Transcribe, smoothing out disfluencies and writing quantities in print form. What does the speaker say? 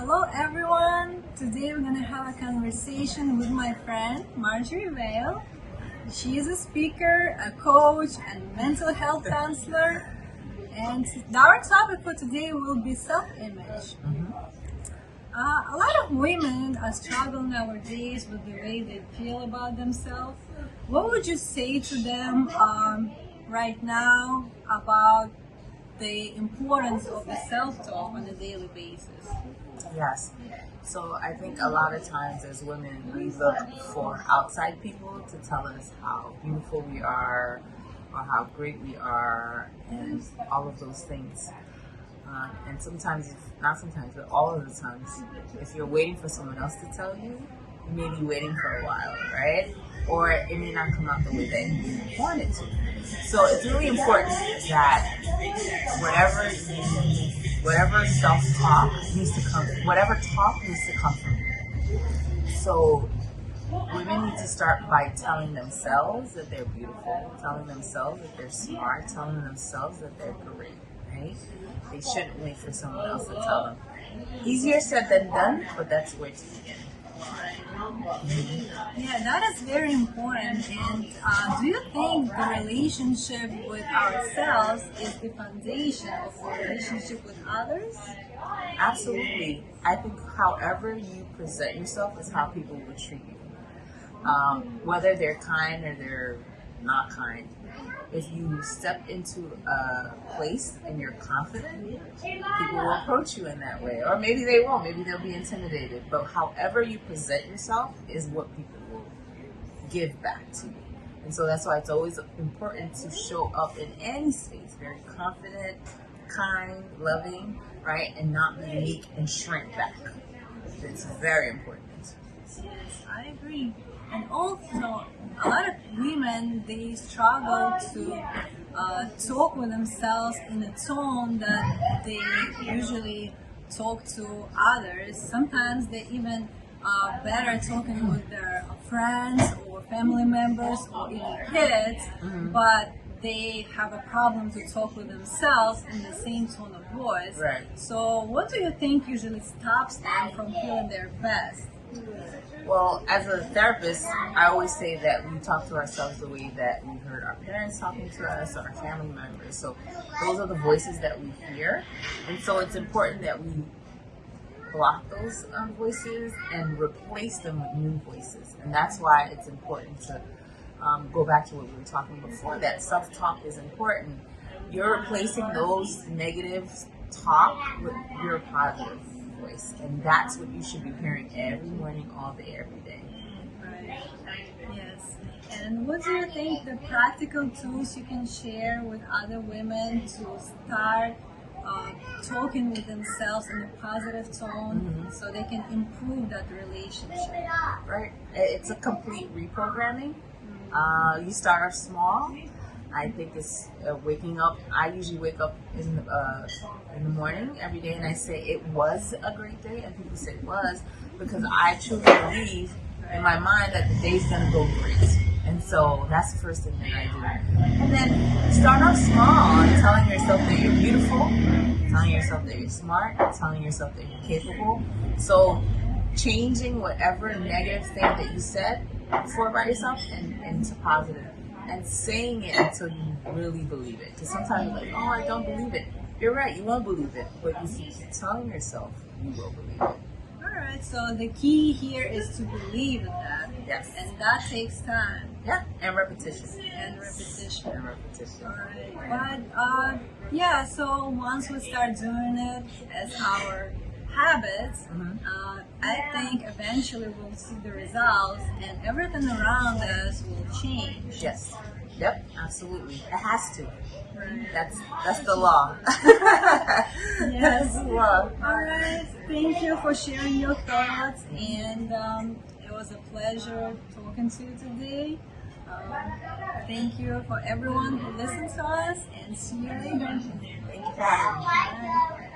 Hello everyone! Today we're going to have a conversation with my friend Marjorie Vale. She is a speaker, a coach, and mental health counselor. And our topic for today will be self-image. A lot of women are struggling nowadays with the way they feel about themselves. What would you say to them right now about the importance of the self-talk on a daily basis? Yes. So I think a lot of times as women, we look for outside people to tell us how beautiful we are or how great we are and all of those things. And sometimes, not sometimes, but all of the times, if you're waiting for someone else to tell you, you may be waiting for a while, right? Or it may not come out the way that you want it to. So it's really important that whatever self-talk needs to come, whatever talk needs to come from you. So women need to start by telling themselves that they're beautiful, telling themselves that they're smart, telling themselves that they're great, right? They shouldn't wait for someone else to tell them. Easier said than done, but that's where to begin. Yeah, that is very important. And do you think the relationship with ourselves is the foundation of the relationship with others? Absolutely. I think however you present yourself is how people will treat you. Whether they're kind or they're not kind. If you step into a place and you're confident, people will approach you in that way. Or maybe they won't. Maybe they'll be intimidated. But however you present yourself is what people will give back to you. And so that's why it's always important to show up in any space very confident, kind, loving, right? And not be weak and shrink back. It's very important. Yes, I agree. And also, a lot of women, they struggle to talk with themselves in a tone that they usually talk to others. Sometimes they even better talking with their friends or family members or even kids, but they have a problem to talk with themselves in the same tone of voice. Right. So what do you think usually stops them from feeling their best? Well, as a therapist, I always say that we talk to ourselves the way that we heard our parents talking to us or our family members. So those are the voices that we hear. And so it's important that we block those voices and replace them with new voices. And that's why it's important to go back to what we were talking before, that self-talk is important. You're replacing those negative talk with your positive voice, and that's what you should be hearing every morning, all day, every day. Right. Yes. And what do you think the practical tools you can share with other women to start talking with themselves in a positive tone so they can improve that relationship? Right. It's a complete reprogramming. You start off small. I think it's waking up. I usually wake up in the morning every day and I say it was a great day, and people say it was because I truly believe in my mind that the day's gonna go great. And so that's the first thing that I do. And then start off small, telling yourself that you're beautiful, telling yourself that you're smart, telling yourself that you're capable. So changing whatever negative thing that you said before about yourself and into positive. And saying it until you really believe it. Because sometimes you're like, oh, I don't believe it. You're right, you won't believe it. But if you keep telling yourself, you will believe it. Alright, so the key here is to believe in that. Yes. And that takes time. Yeah, and repetition. And repetition. And repetition. Alright, but yeah, so once we start doing it as our habits, I think eventually we'll see the results and everything around us will change. Yes. Yep, absolutely. It has to. Right. That's the law. Yes. That's the law. Alright, thank you for sharing your thoughts, and it was a pleasure talking to you today. Thank you for everyone who listened to us, and see you later. Thank you for having me. Bye.